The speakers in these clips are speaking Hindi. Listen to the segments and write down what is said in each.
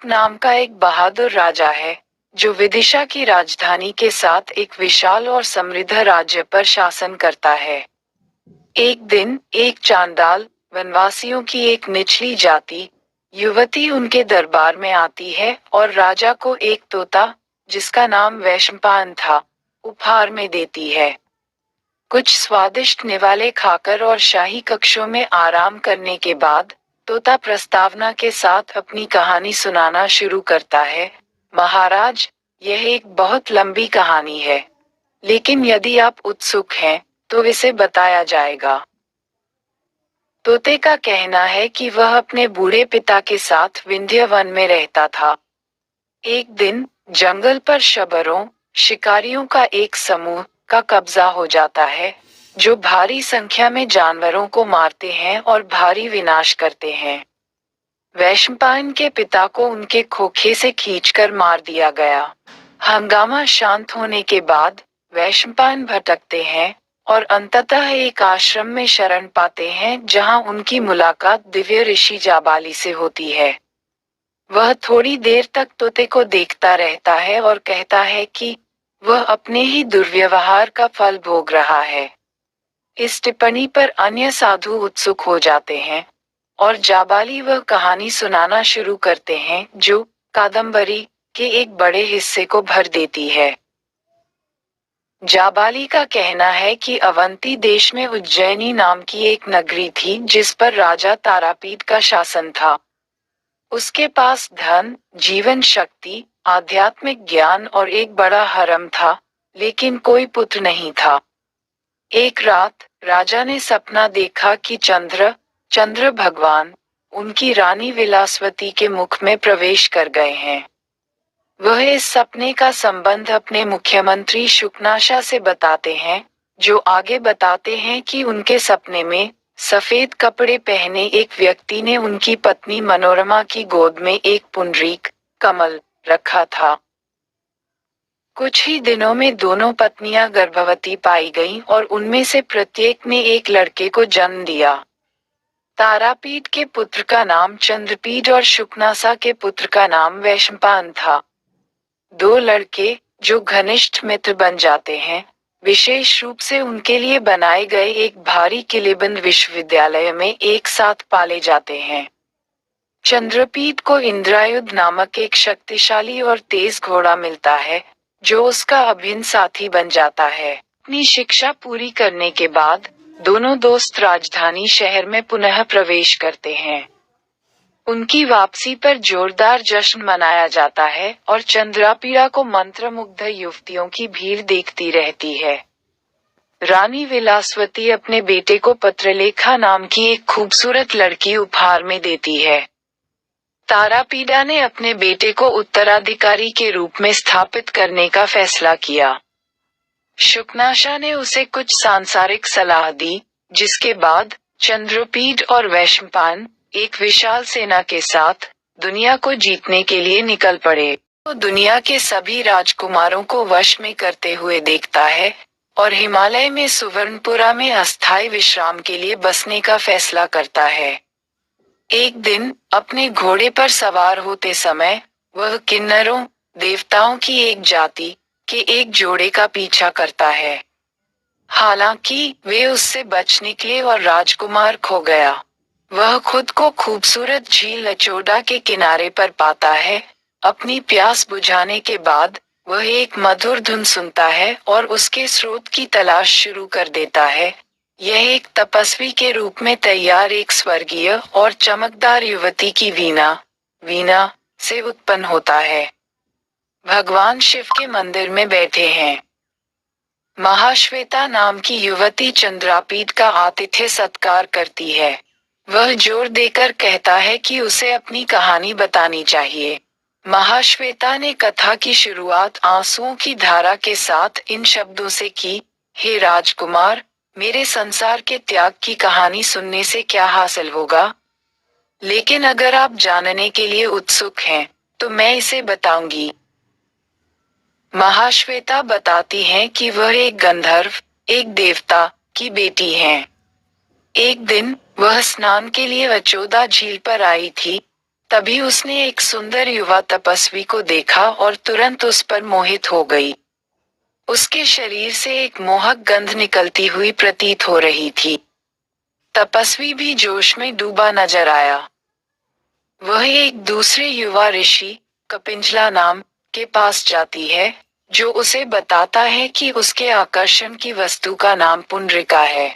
नाम का एक बहादुर राजा है, जो विदिशा की राजधानी के साथ एक विशाल और समृद्ध राज्य पर शासन करता है। एक दिन एक चांडाल, वनवासियों की एक निचली जाति, युवती उनके दरबार में आती है और राजा को एक तोता, जिसका नाम वैशंपायन था, उपहार में देती है। कुछ स्वादिष्ट निवाले खाकर और शाही कक्षों में आराम करने के बाद तोता प्रस्तावना के साथ अपनी कहानी सुनाना शुरू करता है। महाराज, यह एक बहुत लंबी कहानी है, लेकिन यदि आप उत्सुक हैं, तो इसे बताया जाएगा। तोते का कहना है कि वह अपने बूढ़े पिता के साथ विंध्य वन में रहता था। एक दिन जंगल पर शबरों, शिकारियों का एक समूह का कब्जा हो जाता है, जो भारी संख्या में जानवरों को मारते हैं और भारी विनाश करते हैं। वैशंपायन के पिता को उनके खोखे से खींचकर मार दिया गया। हंगामा शांत होने के बाद वैशंपायन भटकते हैं और अंततः एक आश्रम में शरण पाते हैं, जहां उनकी मुलाकात दिव्य ऋषि जाबाली से होती है। वह थोड़ी देर तक तोते को देखता रहता है और कहता है कि वह अपने ही दुर्व्यवहार का फल भोग रहा है। इस टिप्पणी पर अन्य साधु उत्सुक हो जाते हैं और जाबाली वह कहानी सुनाना शुरू करते हैं जो कादम्बरी के एक बड़े हिस्से को भर देती है। जाबाली का कहना है कि अवंती देश में उज्जैनी नाम की एक नगरी थी, जिस पर राजा तारापीठ का शासन था। उसके पास धन, जीवन शक्ति, आध्यात्मिक ज्ञान और एक बड़ा हरम था, लेकिन कोई पुत्र नहीं था। एक रात राजा ने सपना देखा कि चंद्र भगवान उनकी रानी विलासवती के मुख में प्रवेश कर गए हैं। वह इस सपने का संबंध अपने मुख्यमंत्री शुकनाशा से बताते हैं, जो आगे बताते हैं कि उनके सपने में सफेद कपड़े पहने एक व्यक्ति ने उनकी पत्नी मनोरमा की गोद में एक पुंडरीक कमल रखा था। कुछ ही दिनों में दोनों पत्नियां गर्भवती पाई गईं और उनमें से प्रत्येक ने एक लड़के को जन्म दिया। तारापीठ के पुत्र का नाम चंद्रपीठ और शुकनासा के पुत्र का नाम वैशंपायन था। दो लड़के, जो घनिष्ठ मित्र बन जाते हैं, विशेष रूप से उनके लिए बनाए गए एक भारी किलेबंद विश्वविद्यालय में एक साथ पाले जाते हैं। चंद्रपीठ को इंद्रायुध नामक एक शक्तिशाली और तेज घोड़ा मिलता है, जो उसका अभिन्न साथी बन जाता है। अपनी शिक्षा पूरी करने के बाद दोनों दोस्त राजधानी शहर में पुनः प्रवेश करते हैं। उनकी वापसी पर जोरदार जश्न मनाया जाता है और चंद्रापीड़ा को मंत्रमुग्ध युवतियों की भीड़ देखती रहती है। रानी विलासवती अपने बेटे को पत्रलेखा नाम की एक खूबसूरत लड़की उपहार में देती है। तारापीड़ा ने अपने बेटे को उत्तराधिकारी के रूप में स्थापित करने का फैसला किया। शुकनाशा ने उसे कुछ सांसारिक सलाह दी, जिसके बाद चंद्रपीठ और वैशंपायन एक विशाल सेना के साथ दुनिया को जीतने के लिए निकल पड़े। वो दुनिया के सभी राजकुमारों को वश में करते हुए देखता है और हिमालय में सुवर्णपुरा में अस्थायी विश्राम के लिए बसने का फैसला करता है। एक दिन अपने घोड़े पर सवार होते समय वह किन्नरों, देवताओं की एक जाति के एक जोड़े का पीछा करता है। हालांकि वे उससे बच निकले और राजकुमार खो गया। वह खुद को खूबसूरत झील अचोडा के किनारे पर पाता है। अपनी प्यास बुझाने के बाद वह एक मधुर धुन सुनता है और उसके स्रोत की तलाश शुरू कर देता है। यह एक तपस्वी के रूप में तैयार एक स्वर्गीय और चमकदार युवती की वीणा से उत्पन्न होता है। भगवान शिव के मंदिर में बैठे हैं। महाश्वेता नाम की युवती चंद्रापीठ का आतिथ्य सत्कार करती है। वह जोर देकर कहता है कि उसे अपनी कहानी बतानी चाहिए। महाश्वेता ने कथा की शुरुआत आंसुओं की धारा के साथ इन शब्दों से की, हे राजकुमार, मेरे संसार के त्याग की कहानी सुनने से क्या हासिल होगा? लेकिन अगर आप जानने के लिए उत्सुक हैं, तो मैं इसे बताऊंगी। महाश्वेता बताती हैं कि वह एक गंधर्व, एक देवता की बेटी हैं। एक दिन वह स्नान के लिए अचोदा झील पर आई थी, तभी उसने एक सुंदर युवा तपस्वी को देखा और तुरंत उस पर मोहित हो गई। उसके शरीर से एक मोहक गंध निकलती हुई प्रतीत हो रही थी। तपस्वी भी जोश में डूबा नजर आया। वह एक दूसरे युवा ऋषि, कपिंजला नाम, के पास जाती है, जो उसे बताता है कि उसके आकर्षण की वस्तु का नाम पुंडरिका है।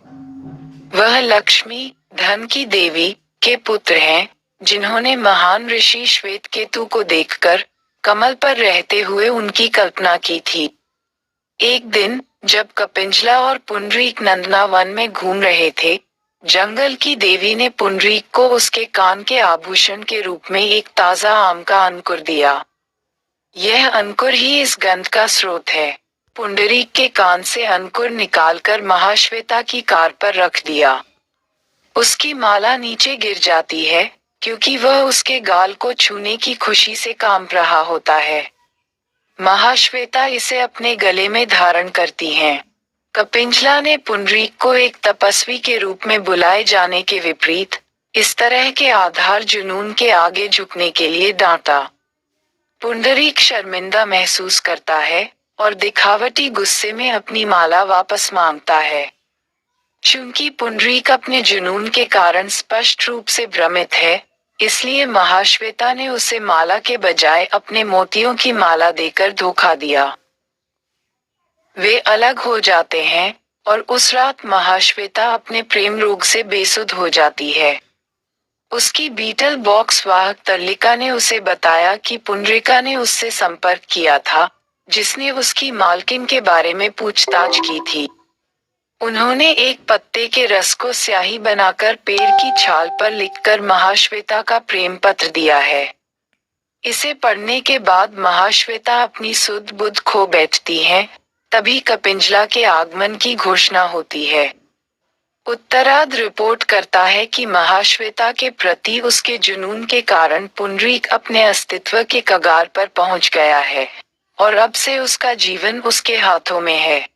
वह लक्ष्मी, धन की देवी, के पुत्र हैं, जिन्होंने महान ऋषि श्वेतकेतु को देखकर कमल पर रहते हुए उनकी कल्पना की थी। एक दिन, जब कपिंजला और पुंडरीक नंदना वन में घूम रहे थे, जंगल की देवी ने पुंडरीक को उसके कान के आभूषण के रूप में एक ताजा आम का अंकुर दिया। यह अंकुर ही इस गंध का स्रोत है। पुंडरीक के कान से अंकुर निकालकर महाश्वेता की कार पर रख दिया। उसकी माला नीचे गिर जाती है, क्योंकि वह उसके गाल को छूने की खुशी से कांप रहा होता है। महाश्वेता इसे अपने गले में धारण करती हैं। कपिंजला ने पुंडरीक को एक तपस्वी के रूप में बुलाए जाने के विपरीत, इस तरह के आधार जुनून के आगे झुकने के लिए डांटा। पुंडरीक शर्मिंदा महसूस करता है, और दिखावटी गुस्से में अपनी माला वापस मांगता है। चूंकि पुंडरीक अपने जुनून के कारण स्पष्ट रूप से भ्रमित है, इसलिए महाश्वेता ने उसे माला के बजाय अपने मोतियों की माला देकर धोखा दिया। वे अलग हो जाते हैं, और उस रात महाश्वेता अपने प्रेम रोग से बेसुध हो जाती है। उसकी बीटल बॉक्स वाहक तल्लिका ने उसे बताया कि पुंडरिका ने उससे संपर्क किया था, जिसने उसकी मालकिन के बारे में पूछताछ की थी। उन्होंने एक पत्ते के रस को स्याही बनाकर पेड़ की छाल पर लिखकर महाश्वेता का प्रेम पत्र दिया है। इसे पढ़ने के बाद महाश्वेता अपनी सुध बुध खो बैठती हैं, तभी कपिंजला के आगमन की घोषणा होती है। उत्तरार्ध रिपोर्ट करता है कि महाश्वेता के प्रति उसके जुनून के कारण पुंडरीक अपने अस्तित्व के कगार पर पहुंच गया है, और अब से उसका जीवन उसके हाथों में है।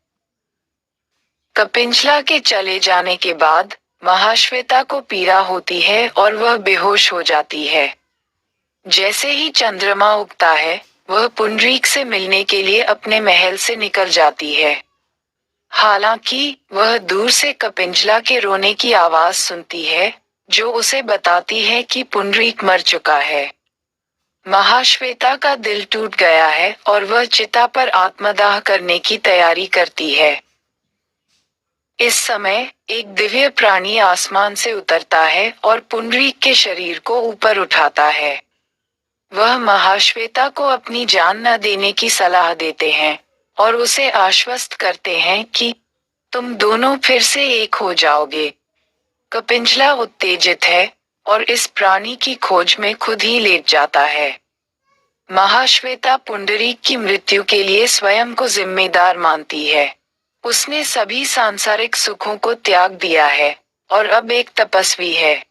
कपिंजला के चले जाने के बाद महाश्वेता को पीड़ा होती है और वह बेहोश हो जाती है। जैसे ही चंद्रमा उगता है, वह पुंडरीक से मिलने के लिए अपने महल से निकल जाती है। हालांकि वह दूर से कपिंजला के रोने की आवाज सुनती है, जो उसे बताती है कि पुंडरीक मर चुका है। महाश्वेता का दिल टूट गया है और वह चिता पर आत्मदाह करने की तैयारी करती है। इस समय एक दिव्य प्राणी आसमान से उतरता है और पुंडरीक के शरीर को ऊपर उठाता है। वह महाश्वेता को अपनी जान न देने की सलाह देते हैं, और उसे आश्वस्त करते हैं कि तुम दोनों फिर से एक हो जाओगे। कपिंजला उत्तेजित है, और इस प्राणी की खोज में खुद ही लेट जाता है। महाश्वेता पुंडरीक की मृत्यु के लिए स्वयं को जिम्मेदार मानती है। उसने सभी सांसारिक सुखों को त्याग दिया है, और अब एक तपस्वी है।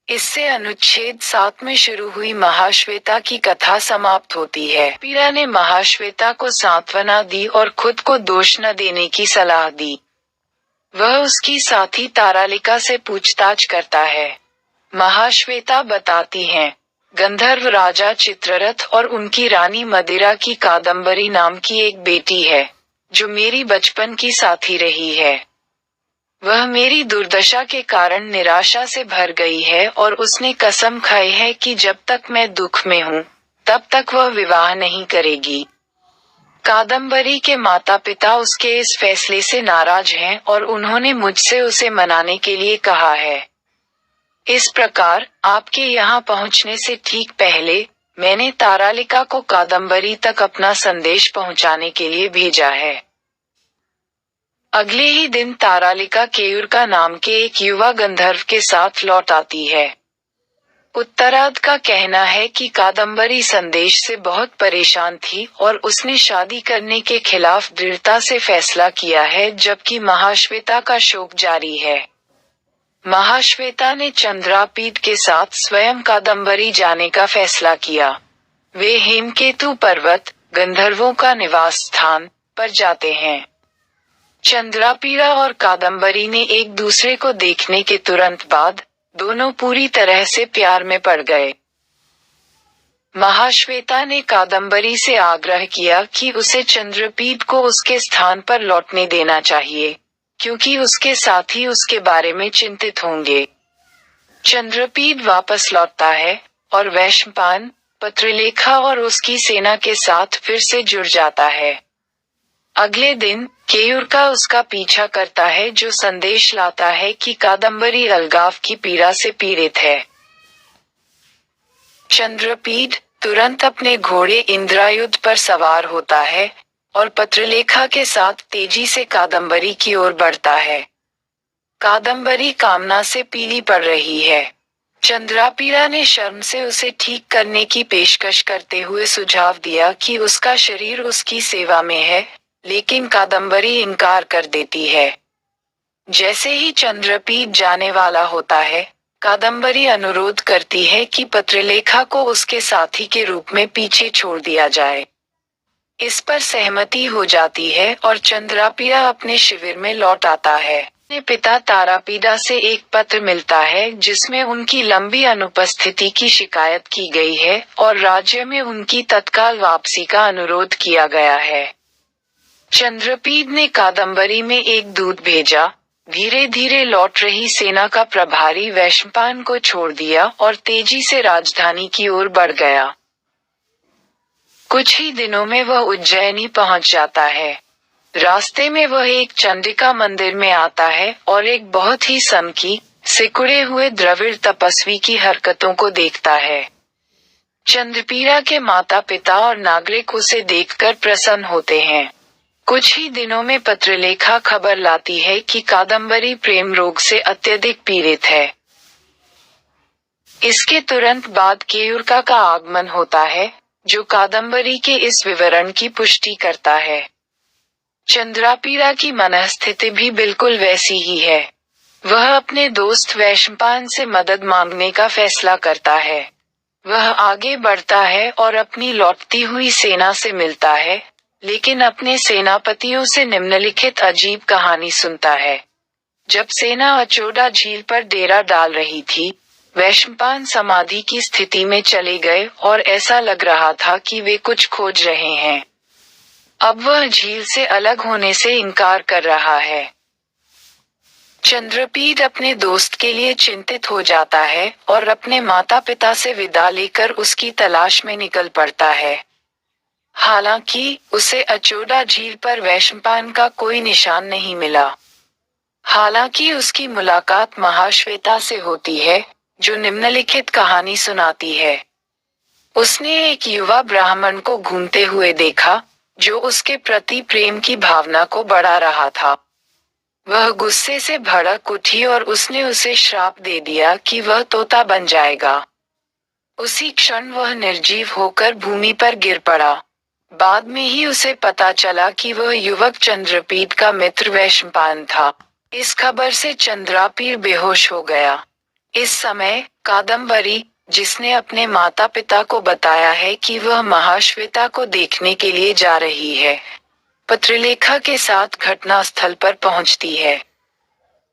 इससे अनुच्छेद 7 में शुरू हुई महाश्वेता की कथा समाप्त होती है। पीरा ने महाश्वेता को सांत्वना दी और खुद को दोष न देने की सलाह दी। वह उसकी साथी तारालिका से पूछताछ करता है। महाश्वेता बताती हैं, गंधर्व राजा चित्ररथ और उनकी रानी मदिरा की कादम्बरी नाम की एक बेटी है, जो मेरी बचपन की साथी रही है। वह मेरी दुर्दशा के कारण निराशा से भर गई है और उसने कसम खाई है कि जब तक मैं दुख में हूँ, तब तक वह विवाह नहीं करेगी। कादम्बरी के माता पिता उसके इस फैसले से नाराज हैं और उन्होंने मुझसे उसे मनाने के लिए कहा है। इस प्रकार आपके यहाँ पहुँचने से ठीक पहले मैंने तारालिका को कादम्बरी तक अपना संदेश पहुँचाने के लिए भेजा है। अगले ही दिन तारालिका केयूरका नाम के एक युवा गंधर्व के साथ लौट आती है। उत्तरार्ध का कहना है कि कादम्बरी संदेश से बहुत परेशान थी और उसने शादी करने के खिलाफ दृढ़ता से फैसला किया है, जबकि महाश्वेता का शोक जारी है। महाश्वेता ने चंद्रापीठ के साथ स्वयं कादम्बरी जाने का फैसला किया। वे हेमकेतु पर्वत, गंधर्वों का निवास स्थान, पर जाते हैं। चंद्रापीड़ा और कादम्बरी ने एक दूसरे को देखने के तुरंत बाद दोनों पूरी तरह से प्यार में पड़ गए। महाश्वेता ने कादम्बरी से आग्रह किया कि उसे चंद्रपीठ को उसके स्थान पर लौटने देना चाहिए, क्योंकि उसके साथी उसके बारे में चिंतित होंगे। चंद्रपीठ वापस लौटता है, और वैशंपायन, पत्रलेखा और उसकी सेना के साथ फिर से जुड़ जाता है। अगले दिन, केयूरका उसका पीछा करता है, जो संदेश लाता है कि कादम्बरी अलगाव की पीड़ा से पीड़ित है। चंद्रपीठ तुरंत अपने घोड़े इंद्रायुध पर सवार होता है, और पत्रलेखा के साथ तेजी से कादम्बरी की ओर बढ़ता है। कादम्बरी कामना से पीली पड़ रही है। चंद्रापीड़ा ने शर्म से उसे ठीक करने की पेशकश करते हुए सुझाव दिया कि उसका शरीर उसकी सेवा में है, लेकिन कादम्बरी इनकार कर देती है। जैसे ही चंद्रपीठ जाने वाला होता है, कादम्बरी अनुरोध करती है कि पत्रलेखा को उसके साथी के रूप में पीछे छोड़ दिया जाए। इस पर सहमति हो जाती है और चंद्रापीड़ा अपने शिविर में लौट आता है। अपने पिता तारापीड़ा से एक पत्र मिलता है जिसमें उनकी लंबी अनुपस्थिति की शिकायत की गई है और राज्य में उनकी तत्काल वापसी का अनुरोध किया गया है। चंद्रपीठ ने कादम्बरी में एक दूत भेजा, धीरे धीरे लौट रही सेना का प्रभारी वैशंपायन को छोड़ दिया और तेजी से राजधानी की ओर बढ़ गया। कुछ ही दिनों में वह उज्जैनी पहुंच जाता है। रास्ते में वह एक चंडिका मंदिर में आता है और एक बहुत ही सनकी, सिकुड़े हुए द्रविड़ तपस्वी की हरकतों को देखता है। चंद्रपीड़ा के माता पिता और नागरिक उसे देखकर प्रसन्न होते हैं। कुछ ही दिनों में पत्रलेखा खबर लाती है कि कादम्बरी प्रेम रोग से अत्यधिक पीड़ित है। इसके तुरंत बाद केयूरका का आगमन होता है, जो कादम्बरी के इस विवरण की पुष्टि करता है। चंद्रापीड़ा की मनःस्थिति भी बिल्कुल वैसी ही है। वह अपने दोस्त वैशंपायन से मदद मांगने का फैसला करता है। वह आगे बढ़ता है और अपनी लौटती हुई सेना से मिलता है, लेकिन अपने सेनापतियों से निम्नलिखित अजीब कहानी सुनता है। जब सेना अचोड़ा झील पर डेरा डाल रही थी, वैशंपायन समाधि की स्थिति में चले गए और ऐसा लग रहा था कि वे कुछ खोज रहे हैं। अब वह झील से अलग होने से इनकार कर रहा है। चंद्रपीठ अपने दोस्त के लिए चिंतित हो जाता है और अपने माता पिता से विदा लेकर उसकी तलाश में निकल पड़ता है। हालांकि उसे अचोड़ा झील पर वैशंपायन का कोई निशान नहीं मिला। हालांकि उसकी मुलाकात महाश्वेता से होती है, जो निम्नलिखित कहानी सुनाती है। उसने एक युवा ब्राह्मण को घूमते हुए देखा, जो उसके प्रति प्रेम की भावना को बढ़ा रहा था। वह गुस्से से भड़क उठी और उसने उसे श्राप दे दिया कि वह तोता बन जाएगा। उसी क्षण वह निर्जीव होकर भूमि पर गिर पड़ा। बाद में ही उसे पता चला कि वह युवक चंद्रपीठ का मित्र वैशंपायन था। इस खबर से चंद्रापीठ बेहोश हो गया। इस समय कादम्बरी, जिसने अपने माता पिता को बताया है कि वह महाश्वेता को देखने के लिए जा रही है, पत्रलेखा के साथ घटनास्थल पर पहुंचती है।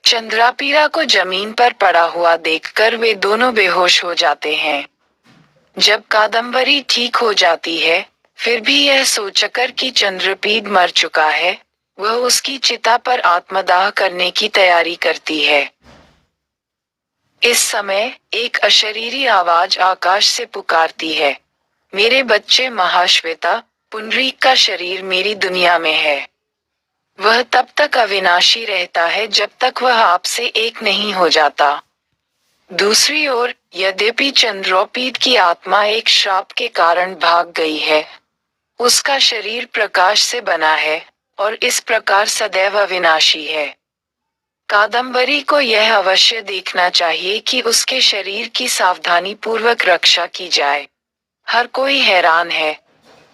चंद्रापीड़ा को जमीन पर पड़ा हुआ देखकर वे दोनों बेहोश हो जाते हैं। जब कादम्बरी ठीक हो जाती है, फिर भी यह सोचकर कि चंद्रपीठ मर चुका है, वह उसकी चिता पर आत्मदाह करने की तैयारी करती है। इस समय एक अशरीरी आवाज आकाश से पुकारती है, मेरे बच्चे महाश्वेता, पुंडरीक का शरीर मेरी दुनिया में है। वह तब तक अविनाशी रहता है जब तक वह आपसे एक नहीं हो जाता। दूसरी ओर, यद्यपि चंद्रपीठ की आत्मा एक श्राप के कारण भाग गई है, उसका शरीर प्रकाश से बना है और इस प्रकार सदैव अविनाशी है। कादम्बरी को यह अवश्य देखना चाहिए कि उसके शरीर की सावधानी पूर्वक रक्षा की जाए। हर कोई हैरान है।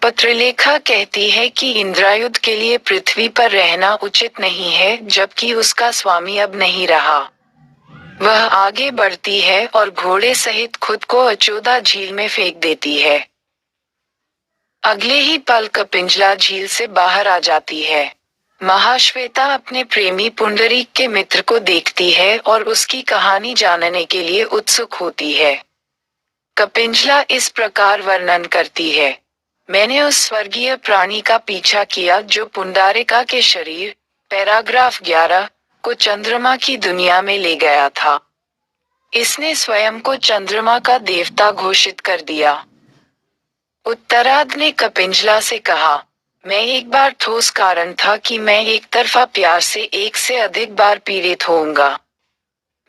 पत्रलेखा कहती है कि इंद्रायुध के लिए पृथ्वी पर रहना उचित नहीं है, जबकि उसका स्वामी अब नहीं रहा। वह आगे बढ़ती है और घोड़े सहित खुद को अचोदा झील में फेंक देती है। अगले ही पल कपिंजला झील से बाहर आ जाती है। महाश्वेता अपने प्रेमी पुंडरीक के मित्र को देखती है और उसकी कहानी जानने के लिए उत्सुक होती है। कपिंजला इस प्रकार वर्णन करती है। मैंने उस स्वर्गीय प्राणी का पीछा किया जो पुंडारिका के शरीर, पैराग्राफ 11, को चंद्रमा की दुनिया में ले गया था। इसने स्वयं को चंद्रमा का देवता घोषित कर दिया। उत्तरार्ध ने कपिंजला से कहा, मैं एक बार ठोस कारण था कि मैं एक तरफा प्यार से एक से अधिक बार पीड़ित होऊंगा।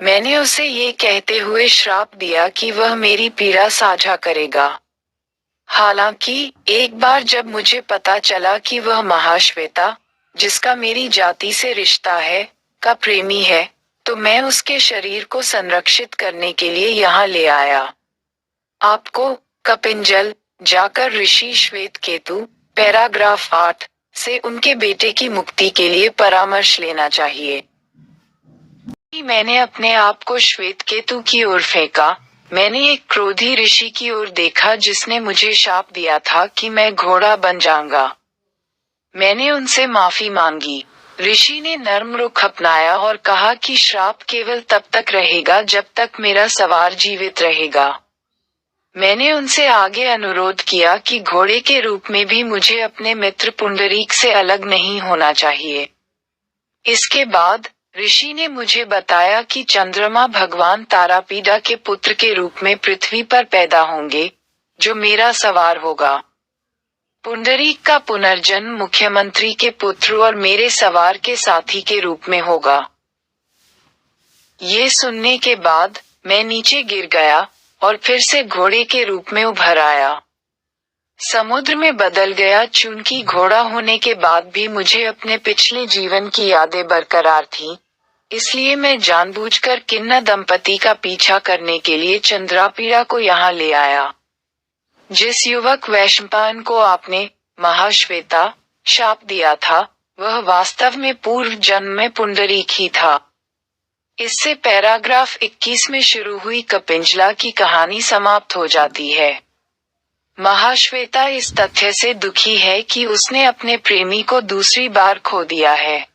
मैंने उसे ये कहते हुए श्राप दिया कि वह मेरी पीड़ा साझा करेगा। हालांकि एक बार जब मुझे पता चला कि वह महाश्वेता, जिसका मेरी जाति से रिश्ता है, का प्रेमी है, तो मैं उसके शरीर को संरक्षित करने के लिए यहाँ ले आया। आपको, कपिंजल, जाकर ऋषि श्वेत केतु, पैराग्राफ 8, से उनके बेटे की मुक्ति के लिए परामर्श लेना चाहिए। मैंने अपने आप को श्वेत केतु की ओर फेंका। मैंने एक क्रोधी ऋषि की ओर देखा जिसने मुझे शाप दिया था कि मैं घोड़ा बन जाऊंगा। मैंने उनसे माफी मांगी। ऋषि ने नर्म रुख अपनाया और कहा कि श्राप केवल तब तक रहेगा जब तक मेरा सवार जीवित रहेगा। मैंने उनसे आगे अनुरोध किया कि घोड़े के रूप में भी मुझे अपने मित्र पुंडरीक से अलग नहीं होना चाहिए। इसके बाद ऋषि ने मुझे बताया कि चंद्रमा भगवान तारापीडा के पुत्र के रूप में पृथ्वी पर पैदा होंगे, जो मेरा सवार होगा। पुंडरीक का पुनर्जन्म मुख्यमंत्री के पुत्र और मेरे सवार के साथी के रूप में होगा। ये सुनने के बाद मैं नीचे गिर गया और फिर से घोड़े के रूप में उभर आया। समुद्र में बदल गया। चूंकि घोड़ा होने के बाद भी मुझे अपने पिछले जीवन की यादें बरकरार थीं, इसलिए मैं जानबूझकर किन्ना दंपति का पीछा करने के लिए चंद्रापीड़ा को यहाँ ले आया। जिस युवक वैशंपायन को आपने, महाश्वेता, शाप दिया था, वह वास्तव में पूर्व जन्म में पुंडरीक ही था। इससे पैराग्राफ 21 में शुरू हुई कपिंजला की कहानी समाप्त हो जाती है। महाश्वेता इस तथ्य से दुखी है कि उसने अपने प्रेमी को दूसरी बार खो दिया है।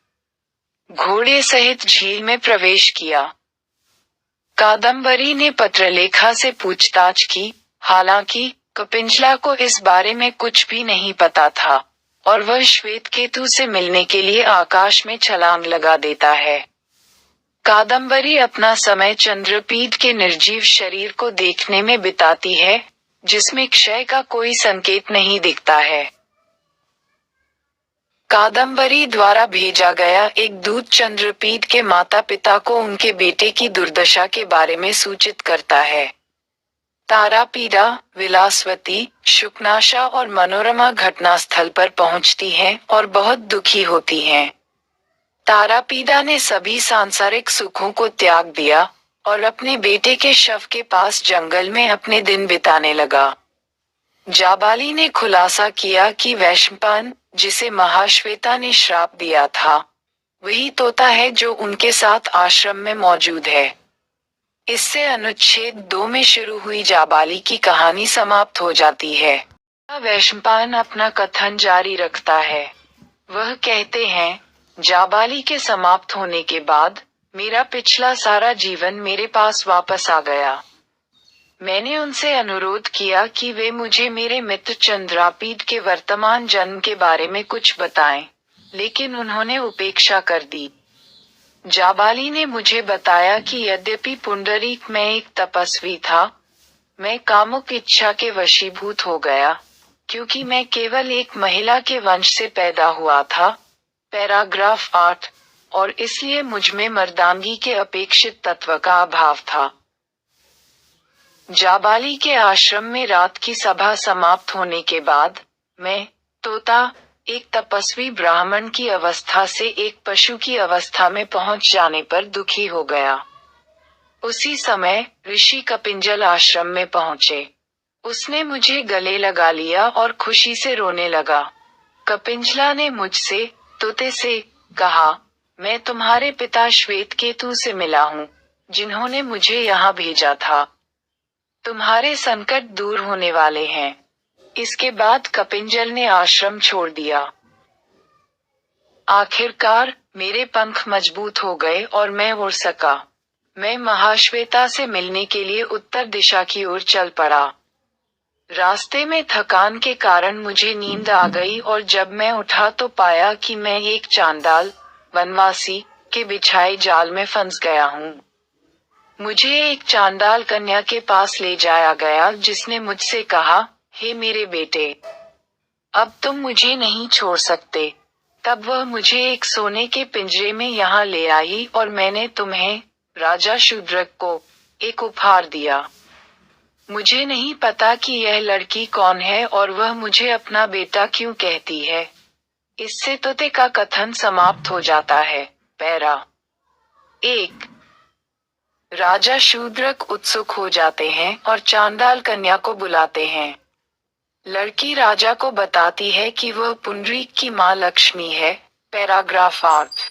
घोड़े सहित झील में प्रवेश किया। कादम्बरी ने पत्रलेखा से पूछताछ की, हालांकि कपिंजला को इस बारे में कुछ भी नहीं पता था, और वह श्वेतकेतु से मिलने के लिए आकाश में छलांग लगा देता है। कादम्बरी अपना समय चंद्रपीठ के निर्जीव शरीर को देखने में बिताती है, जिसमें क्षय का कोई संकेत नहीं दिखता है। कादम्बरी द्वारा भेजा गया एक दूत चंद्रपीठ के माता पिता को उनके बेटे की दुर्दशा के बारे में सूचित करता है। तारापीड़ा, विलासवती, शुकनाशा और मनोरमा घटनास्थल पर पहुंचती हैं और बहुत दुखी होती हैं। तारापीड़ा ने सभी सांसारिक सुखों को त्याग दिया और अपने बेटे के शव के पास जंगल में अपने दिन बिताने लगा। जाबाली ने खुलासा किया कि वैशंपायन, जिसे महाश्वेता ने श्राप दिया था, वही तोता है जो उनके साथ आश्रम में मौजूद है। इससे अनुच्छेद 2 में शुरू हुई जाबाली की कहानी समाप्त हो जाती है। वैशंपायन अपना कथन जारी रखता है। वह कहते हैं, जाबाली के समाप्त होने के बाद मेरा पिछला सारा जीवन मेरे पास वापस आ गया। मैंने उनसे अनुरोध किया कि वे मुझे मेरे मित्र चंद्रापीठ के वर्तमान जन्म के बारे में कुछ बताएं, लेकिन उन्होंने उपेक्षा कर दी। जाबाली ने मुझे बताया कि यद्यपि पुंडरीक में एक तपस्वी था, मैं कामुक इच्छा के वशीभूत हो गया, क्योंकि मैं केवल एक महिला के वंश से पैदा हुआ था, पैराग्राफ 8, और इसलिए मुझमें मर्दांगी के अपेक्षित तत्व का अभाव था। जाबाली के आश्रम में रात की सभा समाप्त होने के बाद मैं, तोता, एक तपस्वी ब्राह्मण की अवस्था से एक पशु की अवस्था में पहुंच जाने पर दुखी हो गया। उसी समय ऋषि कपिंजल आश्रम में पहुंचे। उसने मुझे गले लगा लिया और खुशी से रोने लगा। कपिंजला ने मुझसे, तोते से, कहा, मैं तुम्हारे पिता श्वेतकेतु से मिला हूँ, जिन्होंने मुझे यहाँ भेजा था। तुम्हारे संकट दूर होने वाले हैं। इसके बाद कपिंजल ने आश्रम छोड़ दिया। आखिरकार मेरे पंख मजबूत हो गए और मैं उड़ सका। मैं महाश्वेता से मिलने के लिए उत्तर दिशा की ओर चल पड़ा। रास्ते में थकान के कारण मुझे नींद आ गई और जब मैं उठा तो पाया कि मैं एक चांडाल, वनवासी, के बिछाए जाल में फंस गया हूँ। मुझे एक चांडाल कन्या के पास ले जाया गया जिसने मुझसे कहा, हे मेरे बेटे, अब तुम मुझे नहीं छोड़ सकते। तब वह मुझे एक सोने के पिंजरे में यहाँ ले आई और मैंने तुम्हें, राजा शूद्रक को, एक उपहार दिया। मुझे नहीं पता कि यह लड़की कौन है और वह मुझे अपना बेटा क्यों कहती है। इससे तोते का कथन समाप्त हो जाता है। पैरा 1। राजा शूद्रक उत्सुक हो जाते हैं और चांडाल कन्या को बुलाते हैं। लड़की राजा को बताती है कि वह पुंडरीक की मां लक्ष्मी है। पैराग्राफ 8।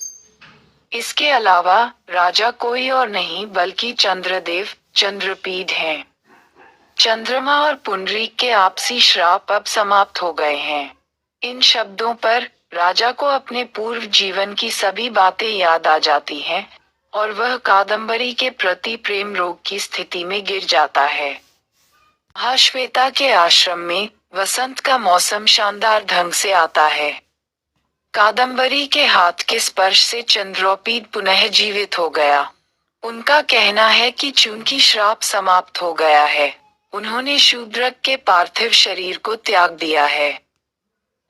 इसके अलावा राजा कोई और नहीं बल्कि चंद्रदेव, चंद्रपीड हैं। चंद्रमा और पुंडरीक के आपसी श्राप अब समाप्त हो गए हैं। इन शब्दों पर राजा को अपने पूर्व जीवन की सभी बातें याद आ जाती हैं और वह कादम्बरी के प्रति प्रेम रोग की स्थिति में गिर जाता है। महाश्वेता के आश्रम में वसंत का मौसम शानदार ढंग से आता है। कादम्बरी के हाथ के स्पर्श से चंद्रोपीड पुनः जीवित हो गया। उनका कहना है कि चूंकि श्राप समाप्त हो गया है, उन्होंने शूद्रक के पार्थिव शरीर को त्याग दिया है।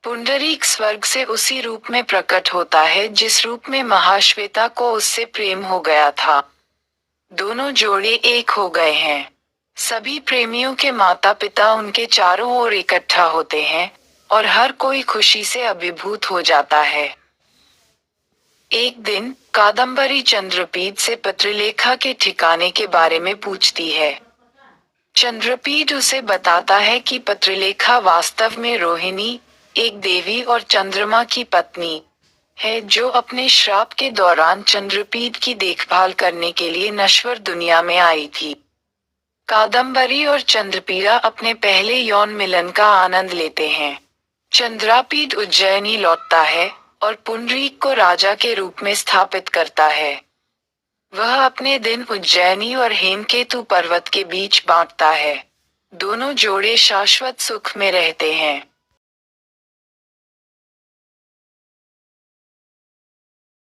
पुंडरीक स्वर्ग से उसी रूप में प्रकट होता है जिस रूप में महाश्वेता को उससे प्रेम हो गया था। दोनों जोड़े एक हो गए हैं। सभी प्रेमियों के माता पिता उनके चारों ओर इकट्ठा होते हैं और हर कोई खुशी से अभिभूत हो जाता है। एक दिन कादम्बरी चंद्रपीड से पत्रलेखा के ठिकाने के बारे में पूछती है। चंद्रपीड उसे बताता है कि पत्रलेखा वास्तव में रोहिणी, एक देवी और चंद्रमा की पत्नी है जो अपने श्राप के दौरान चंद्रपीड की देखभाल करने के लिए नश्वर दुनिया में आई थी। कादम्बरी और चंद्रपीड़ा अपने पहले यौन मिलन का आनंद लेते हैं। चंद्रापीड उज्जैनी लौटता है और पुंडरीक को राजा के रूप में स्थापित करता है। वह अपने दिन उज्जैनी और हेमकेतु पर्वत के बीच बांटता है। दोनों जोड़े शाश्वत सुख में रहते हैं।